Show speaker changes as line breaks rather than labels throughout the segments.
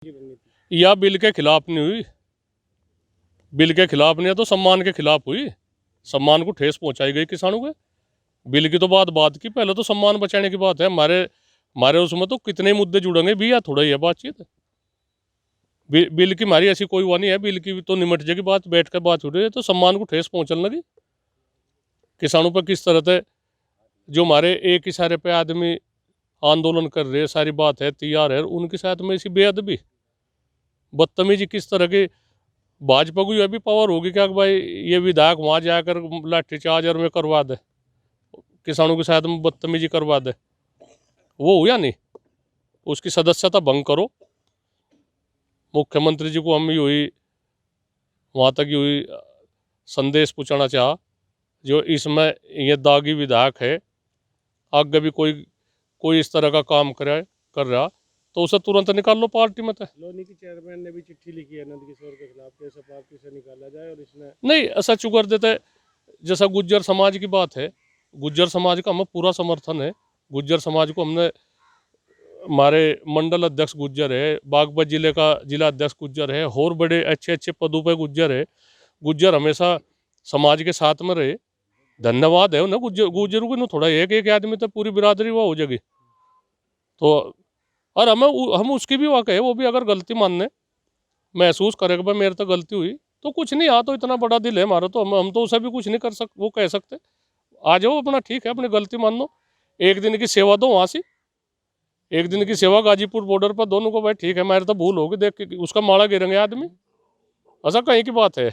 या बिल के खिलाफ नहीं हुई, बिल के खिलाफ नहीं है तो सम्मान के खिलाफ हुई। सम्मान को ठेस पहुंचाई गई किसानों के। बिल की तो बात की, पहले तो सम्मान बचाने की बात है। हमारे हमारे उसमें तो कितने मुद्दे जुड़ेंगे भी, या थोड़ा ही है बातचीत। बिल की हमारी ऐसी कोई हुआ नहीं है, बिल की तो निमट जाएगी बात, बैठ कर बात हो रही है। तो सम्मान को ठेस पहुंचने लगी किसानों पर किस तरह से। जो हमारे एक इशारे पे आदमी आंदोलन कर रहे, सारी बात है तैयार है, उनके साथ में ऐसी बेअदबी बदतमीजी किस तरह की। भाजपा को यह भी पावर होगी क्या कि भाई ये विधायक वहां जाकर लाठीचार्ज और में करवा दे, किसानों के साथ में बदतमीजी करवा दे। वो हुआ नहीं, उसकी सदस्यता भंग करो। मुख्यमंत्री जी को हम हुई वहाँ तक हुई संदेश पूछना चाह, जो इसमें ये दागी विधायक है, आगे भी कोई इस तरह का काम कर रहा तो उसे तुरंत निकाल लो पार्टी में।
लोनी की चेयरमैन ने भी चिट्ठी लिखी है नंद किशोर के खिलाफ, कैसे पार्टी से निकाला जाए, और इसने
नहीं ऐसा चुकर देते। जैसा गुज्जर समाज की बात है, गुज्जर समाज का हमें पूरा समर्थन है। गुज्जर समाज को हमने, हमारे मंडल अध्यक्ष गुज्जर है, बागपत जिले का जिला अध्यक्ष गुज्जर है, और बड़े अच्छे अच्छे पदों पर गुज्जर है। गुज्जर हमेशा समाज के साथ में रहे, धन्यवाद है उन्हें। गुज्जरों को थोड़ा एक आदमी तो पूरी बिरादरी वो हो जाएगी। तो और हम उसकी भी वाकई है, वो भी अगर गलती मानने महसूस करे कि भाई मेरे तो गलती हुई तो कुछ नहीं। हाँ तो इतना बड़ा दिल है हमारा, तो हम तो उसे भी कुछ नहीं कर सकते, वो कह सकते आ जाओ अपना, ठीक है अपनी गलती मान लो, एक दिन की सेवा दो वहाँ से, एक दिन की सेवा गाजीपुर बॉर्डर पर दोनों को, भाई ठीक है मेरे तो भूल होगी, देख के उसका माड़ा गिरेंगे आदमी, ऐसा कहीं की बात है।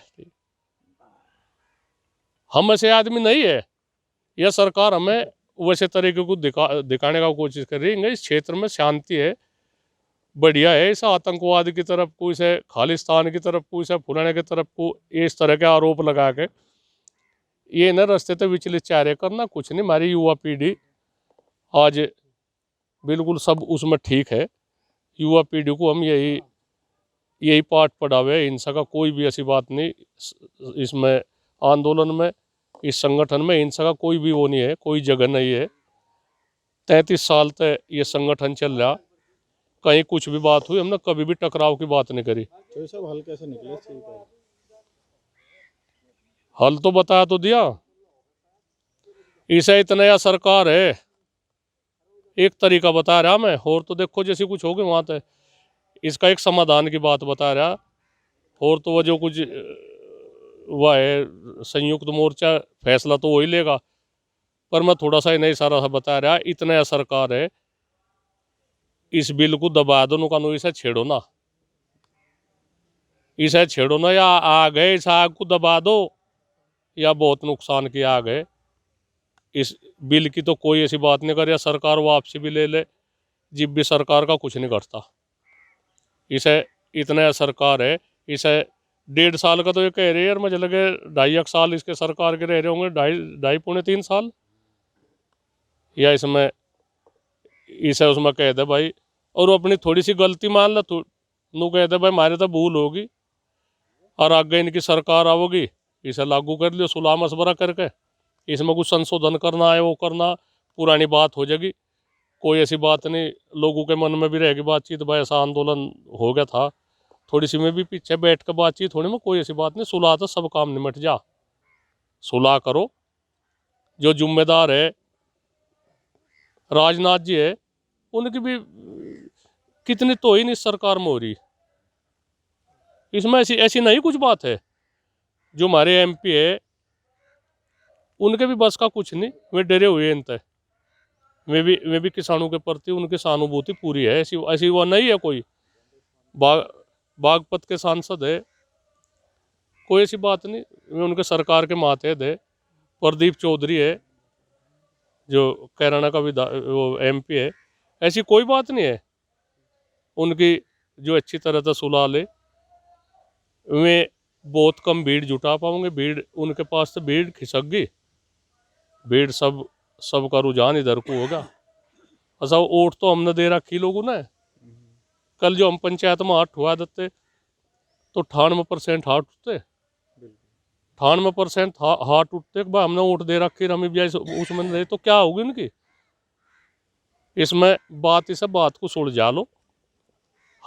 हम ऐसे आदमी नहीं है। यह सरकार हमें वैसे तरीके को दिखाने का कोशिश कर रही है। इस क्षेत्र में शांति है, बढ़िया है। इस आतंकवाद की तरफ को, इसे खालिस्तान की तरफ को, इसे फुलाने की तरफ को इस तरह के आरोप लगा के ये न रास्ते तो विचलित चाह रहे करना कुछ नहीं। हमारी युवा पीढ़ी आज बिल्कुल सब उसमें ठीक है। युवा पीढ़ी को हम यही पाठ पढ़ावे, हिंसा का कोई भी ऐसी बात नहीं। इसमें आंदोलन में, इस संगठन में हिंसा का कोई भी वो नहीं है, कोई जगह नहीं है। 33 साल तक ये संगठन चल रहा, कहीं कुछ भी बात हुई हमने कभी भी टकराव की बात नहीं करी।
तो ये सब हल कैसे निकले इस चीज का?
हल तो बता तो दिया, इसे इतना या सरकार है, एक तरीका बता रहा मैं, और तो देखो जैसे कुछ हो गए वहाँ तक इसका एक समाधान की बात बता रहा। और तो वह जो कुछ वह है संयुक्त मोर्चा फैसला तो वही लेगा, पर मैं थोड़ा सा इन्हें सारा सा बता रहा, इतना या सरकार है, इस बिल को दबा दो कानून, इसे छेड़ो ना, इसे छेड़ो ना, या आ गए इस आग को दबा दो, या बहुत नुकसान किया आ गए। इस बिल की तो कोई ऐसी बात नहीं कर, या सरकार वापसी भी ले ले, जब भी सरकार का कुछ नहीं करता। इसे इतना सरकार है, इसे 1.5 साल का तो ये कह रहे हैं यार, मुझे लगे 2.5 साल इसके सरकार के रह रहे होंगे, ढाई पौने 3 साल। या इसमें इसे उसमें कह दे भाई, और वो अपनी थोड़ी सी गलती मान ला, तो नू कह दे भाई हमारे तो भूल होगी, और आगे इनकी सरकार आओगी, इसे लागू कर लियो सुलह मशवरा करके। इसमें कुछ संशोधन करना है वो करना, पुरानी बात हो जाएगी, कोई ऐसी बात नहीं। लोगों के मन में भी रहेगी बातचीत, भाई ऐसा आंदोलन हो गया था, थोड़ी सी में भी पीछे बैठ कर बातचीत होने में कोई ऐसी बात नहीं। सुलह तो सब काम निमट जा, सुलह करो। जो जिम्मेदार है राजनाथ जी है, उनकी भी कितनी तो ही नहीं सरकार में हो रही, इसमें ऐसी ऐसी नहीं कुछ बात है। जो हमारे एमपी है उनके भी बस का कुछ नहीं, वे डरे हुए इन तय, वे भी किसानों के प्रति उनकी सहानुभूति पूरी है, ऐसी ऐसी वो नहीं है कोई। बागपत के सांसद है, कोई ऐसी बात नहीं, वे उनके सरकार के मातहत है। प्रदीप चौधरी है जो कैराना का वो एमपी है, ऐसी कोई बात नहीं है उनकी जो अच्छी तरह से सुलह ले। वे बहुत कम भीड़ जुटा पाओगे, भीड़ उनके पास तो भीड़ खिसक गई, भीड़ सबका रुझान इधर को होगा। अच्छा वोट तो हमने दे रखी लोगों ने। कल जो हम पंचायत में हाथ ठुआ देते तो 98% हाथ उठते, 98% हाथ उठते भाई हमने वोट दे रखी, हम भी उसमें रहे तो क्या होगी उनकी। इसमें बात इसे बात को सुलझा लो,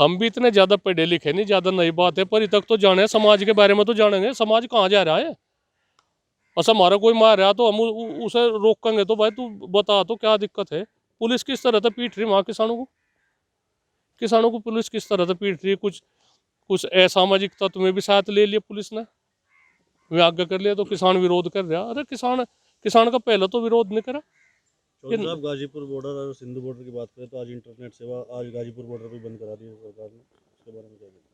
हम भी इतने ज़्यादा पढ़े लिखे नहीं, ज़्यादा नई बात है, पर तक तो जाने, समाज के बारे में तो जानेंगे, समाज कहाँ जा रहा है। अच्छा, हमारा कोई मार रहा तो हम उसे रोकेंगे तो भाई तू बता तो क्या दिक्कत है। पुलिस किस तरह से पीट रही वहाँ किसानों को पुलिस किस तरह से पीट रही है। कुछ कुछ असामाजिक तत्व में भी साथ ले लिया पुलिस ने, वे आगे कर लिया तो किसान विरोध कर रहा। अरे किसान का पहले तो विरोध नहीं करा।
चौधरी साहब, गाजीपुर बॉर्डर और सिंधु बॉर्डर की बात करें तो आज इंटरनेट सेवा आज गाजीपुर बॉर्डर भी बंद करा दी है सरकार ने, उसके बारे में क्या कहते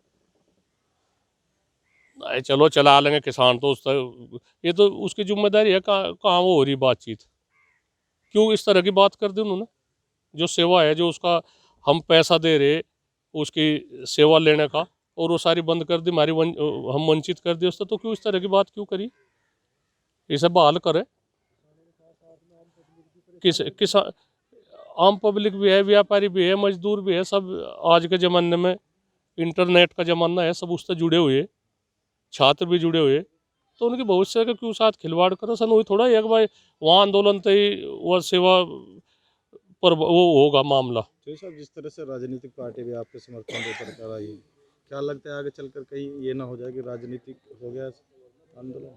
नहीं, चलो चला लेंगे किसान तो ये तो उसकी जिम्मेदारी है। कहाँ वो हो रही बातचीत, क्यों इस तरह की बात कर दी उन्होंने। जो सेवा है, जो उसका हम पैसा दे रहे उसकी सेवा लेने का, और वो सारी बंद कर दी, हम वंचित कर दिए उससे, तो क्यों इस तरह की बात क्यों करी। इसे बहाल करे। किस आम पब्लिक भी है, व्यापारी भी है, मजदूर भी है, सब आज के ज़माने में इंटरनेट का ज़माना है, सब उससे जुड़े हुए, छात्र भी जुड़े हुए, तो उनके भविष्य के क्यों साथ खिलवाड़ करो। सन वही थोड़ा एक भाई वहाँ आंदोलन तो ही वह सेवा पर वो होगा मामला।
हैं। साहब, जिस तरह से राजनीतिक पार्टी भी आपके समर्थन देकर कर आई है, क्या लगता है आगे चलकर कहीं ये ना हो जाए कि राजनीतिक हो गया आंदोलन?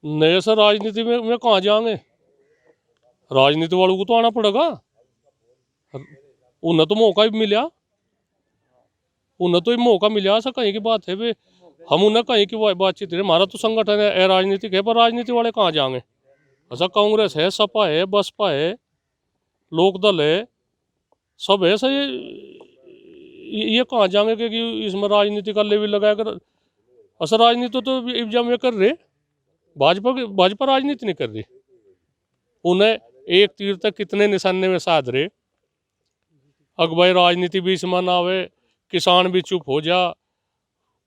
नहीं सर, राजनीति में कहाँ जाएंगे। राजनीति वालों को तो आना पड़ेगा। उन्हें तो मौका भी मिला, उन्हें तो मौका मिला। ऐसा कहीं की बात है वे, हम उन्हें कहीं की बातचीत है। हमारा तो संगठन है राजनीतिक है, पर राजनीति वाले कहाँ जाएंगे। ऐसा कांग्रेस है, सपा है, बसपा है, लोकदल है, सब है। ऐसा ये कहाँ जाएंगे कि इसमें राजनीति का लेवल लगाया कर। ऐसा राजनीति तो इल्जाम ये कर रहे, भाजपा राजनीति नहीं कर रही। उन्हें एक तीर तक कितने निशाने में साध रहे। अग भाई राजनीति भी इसमें ना आवे, किसान भी चुप हो जा,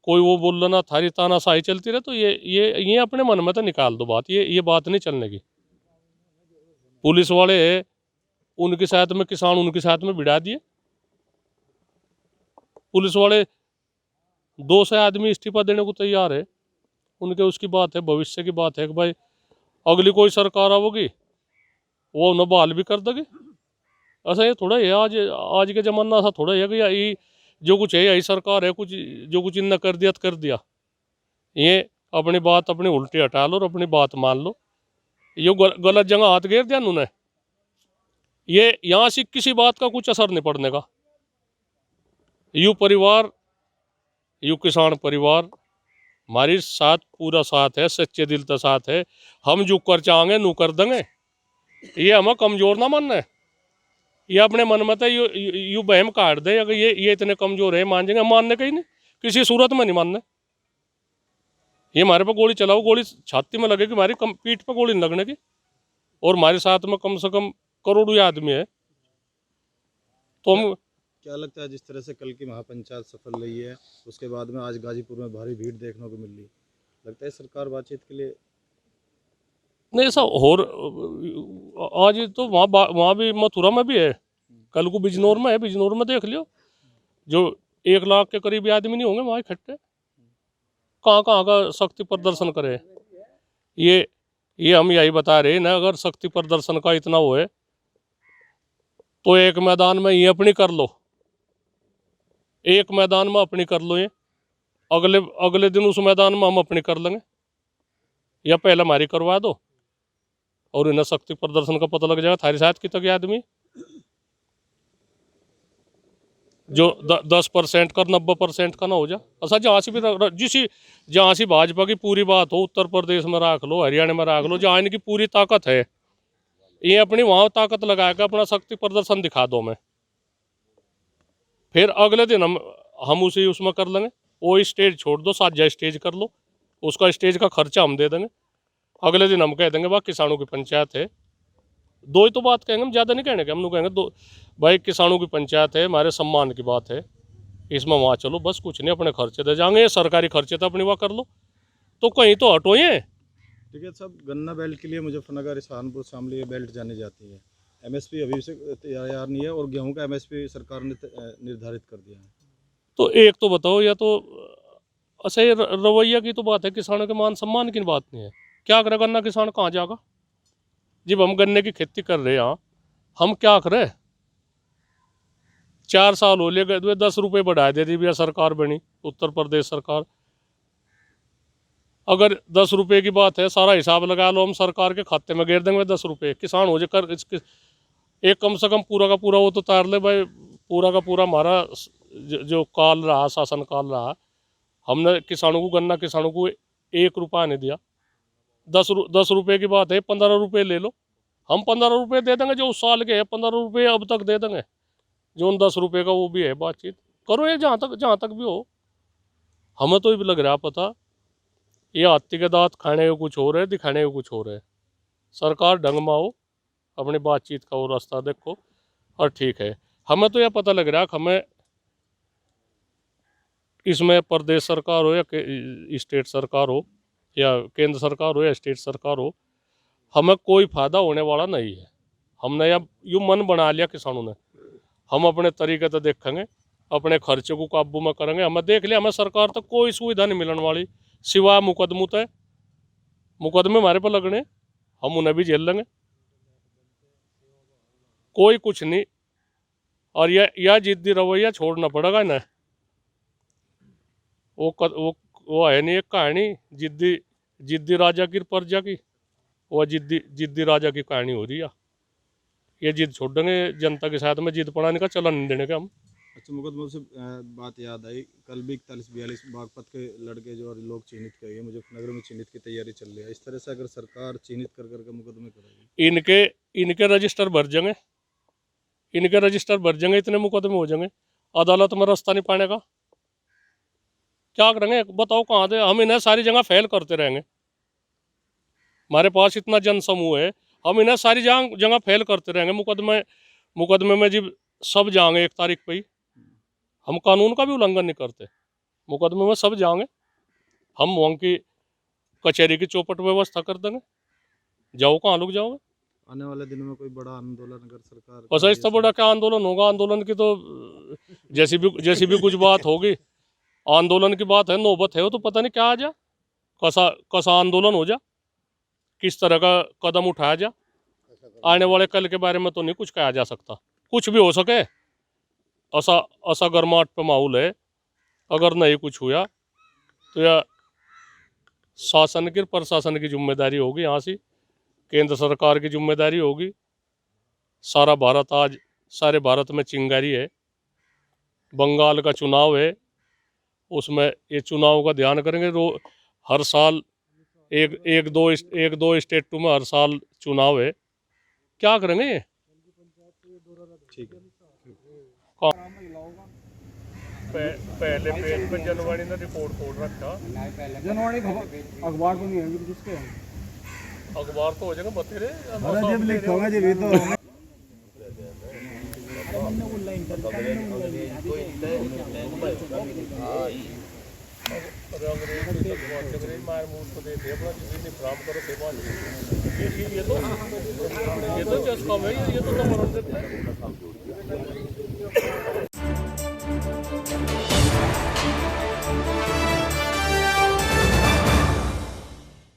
कोई वो बोल ना थारी तानाशाही चलती रहे, तो ये अपने मन में तो निकाल दो बात। ये बात नहीं चलने की। पुलिस वाले उनके साथ में, किसान उनके साथ में भिड़ा दिए। पुलिस वाले 200 आदमी इस्तीफा देने को तैयार है। उनके उसकी बात है, भविष्य की बात है कि भाई अगली कोई सरकार आओगी वो उन्हें बहाल भी कर देगी। ऐसा ये थोड़ा है, आज के ज़माना ऐसा थोड़ा है कि ये जो कुछ है यही सरकार है, कुछ जो कुछ इनने कर दिया तो कर दिया। ये अपनी बात अपनी उल्टी हटा लो और अपनी बात मान लो। ये गलत जगह हाथ घेर दिया उन्होंने। ये यहाँ से किसी बात का कुछ असर नहीं पड़ने का। यू परिवार, यू किसान परिवार हमारी साथ पूरा साथ है, सच्चे दिल का साथ है। हम जो कर चाहेंगे नू कर देंगे। ये हमें कमज़ोर ना मानना है। ये अपने मन में था यू बहम काट दे, अगर ये इतने कमज़ोर है मान जाएंगे। हम मानने का ही नहीं, किसी सूरत में नहीं मानना। ये हमारे पर गोली चलाओ, गोली छाती में लगेगी, हमारी पीठ पर गोली नहीं लगने की। और हमारे साथ में कम से कम करोड़ों आदमी है, तो हम।
क्या लगता है जिस तरह से कल की महापंचायत सफल रही है, उसके बाद में आज गाजीपुर में भारी भीड़ देखने को मिल रही, लगता है सरकार बातचीत के लिए?
नहीं ऐसा और आज तो वहाँ भी मथुरा में भी है, कल को बिजनौर में है। बिजनौर में देख लियो, जो 1 लाख के करीब आदमी नहीं होंगे वहाँ इकट्ठे। कहाँ कहाँ का शक्ति प्रदर्शन करे। ये हम यही बता रहे ना, अगर शक्ति प्रदर्शन का इतना हो है तो एक मैदान में ये अपनी कर लो, एक मैदान में अपनी कर लो। ये अगले दिन उस मैदान में हम अपनी कर लेंगे, या पहले हमारी करवा दो और इन्हें शक्ति प्रदर्शन का पता लग जाएगा थारी साथ की तक आदमी। जो 10% का 90% का ना हो जा। अच्छा, जहाँ से भी जहाँ से भाजपा की पूरी बात हो, उत्तर प्रदेश में रख लो, हरियाणा में रख लो, जहाँ इनकी पूरी ताकत है, ये अपनी वहाँ ताकत लगा के अपना शक्ति प्रदर्शन दिखा दो मैं। फिर अगले दिन हम उसी उसमें कर लेंगे। वो स्टेज छोड़ दो, साझा स्टेज कर लो, उसका स्टेज का खर्चा हम दे देंगे। अगले दिन हम कह देंगे वाह किसानों की पंचायत है। दो ही तो बात कहेंगे, हम ज़्यादा नहीं कहने के। हम लोग कहेंगे दो, भाई किसानों की पंचायत है, हमारे सम्मान की बात है, इसमें वहाँ चलो, बस कुछ नहीं, अपने खर्चे दे जाएंगे। सरकारी खर्चे तो अपनी वहाँ कर लो, तो कहीं तो हटो। ये
ठीक है साहब, गन्ना बेल्ट के लिए मुजफ्फरनगर, सहारनपुर, शामली ये बेल्ट जानी जाती है। एमएसपी अभी से तैयार नहीं है और गेहूं का एमएसपी सरकार ने निर्धारित कर दिया है।
तो एक तो बताओ, या तो अच्छा ये रवैया की तो बात है, किसानों के मान सम्मान की बात नहीं है। क्या करे गन्ना किसान, कहाँ जाएगा। जब हम गन्ने की खेती कर रहे हैं, हम क्या करें। 4 साल हो लिए 10 रुपये बढ़ा देती भैया सरकार बनी उत्तर प्रदेश सरकार। अगर 10 रुपये की बात है, सारा हिसाब लगा लो, हम सरकार के खाते में गिर देंगे 10 रुपये, किसान हो जाए कर इसके एक कम से कम पूरा का पूरा वो तो तार ले भाई। पूरा का पूरा हमारा जो काल रहा, शासन काल रहा, हमने किसानों को, गन्ना किसानों को 1 रुपया नहीं दिया। 10 रुपये की बात है, 15 रुपये ले लो, हम 15 रुपये दे देंगे। जो उस साल के है 15 रुपये अब तक दे देंगे। जो उन 10 रुपये का वो भी है, बातचीत करो ये जहाँ तक भी हो। हमें तो ये भी लग रहा पता, ये हाथी के दांत खाने को कुछ हो रहे, दिखाने को कुछ हो रहे। सरकार ढंग में हो, अपनी बातचीत का वो रास्ता देखो और ठीक है। हमें तो यह पता लग रहा है कि हमें इसमें प्रदेश सरकार हो या स्टेट सरकार हो या केंद्र सरकार हो या स्टेट सरकार हो, हमें कोई फ़ायदा होने वाला नहीं है। हमने या यूँ मन बना लिया किसानों ने, हम अपने तरीके से देखेंगे, अपने खर्चे को काबू में करेंगे। हमें देख लिया, हमें सरकार तक कोई सुविधा नहीं मिलने वाली सिवाय मुकदमों तय। मुकदमे हमारे पर लगने, हम उन्हें भी झेल लेंगे, कोई कुछ नहीं। और यह जिद्दी रवैया छोड़ना पड़ेगा ना। वो है नहीं एक कहानी, जिद्दी राजा की प्रजा की, वो जिद्दी राजा की कहानी हो रही है। ये जिद छोड़ देंगे, जनता के साथ में जिद पड़ाने का चलन नहीं देने का हम।
अच्छा, मुकदमों से बात याद आई, कल भी 41-42 बागपत के लड़के जो और लोग चिन्हित किए गए, मुजफ्फरनगर में चिन्हित की तैयारी चल रही है। इस तरह से अगर सरकार चिन्हित कर करके मुकदमे कराएगी,
इनके रजिस्टर भर जाएंगे, इतने मुकदमे हो जाएंगे, अदालत में रास्ता नहीं पाने का। क्या करेंगे बताओ, कहाँ दे हम इन्हें सारी जगह फेल करते रहेंगे। हमारे पास इतना जन समूह है, हम इन्हें सारी जगह फेल करते रहेंगे। मुकदमे में जब सब जाएंगे 1 तारीख पे ही, हम कानून का भी उल्लंघन नहीं करते, मुकदमे में सब जाएंगे, हम वहाँ की कचहरी की चौपट व्यवस्था कर देंगे। जाओ कहाँ लोग जाओगे।
आने वाले दिनों में कोई बड़ा आंदोलन अगर सरकार
बस इससे बड़ा क्या आंदोलन होगा। आंदोलन की तो जैसी भी कुछ बात होगी, आंदोलन की बात है, नौबत है, वो तो पता नहीं क्या आ जा, कसा आंदोलन हो जा, किस तरह का कदम उठाया जा। आने वाले कल के बारे में तो नहीं कुछ कहा जा सकता, कुछ भी हो सके। ऐसा गर्माहट पे माहौल है। अगर नहीं कुछ हुआ तो यह शासन की, प्रशासन की जिम्मेदारी होगी, यहाँ से केंद्र सरकार की जिम्मेदारी होगी। सारा भारत आज, सारे भारत में चिंगारी है। बंगाल का चुनाव है, उसमें ये चुनाव का ध्यान करेंगे। हर साल एक दो स्टेटों में हर साल चुनाव है। क्या करेंगे ये?
ठीक है।
पहले पेज पे जनवाणी ने रिपोर्ट खोल रखा।
जनवाणी अखबार तो नहीं है जिसके,
अखबार तो हो जाएगा बतेरे।
जब लिखोगे जब ये तो अंग्रेज मार मूल को दे दे अपना जिंदगी खराब करो सेवा। ये तो चस्का है, ये तो नंबर 1 देता है।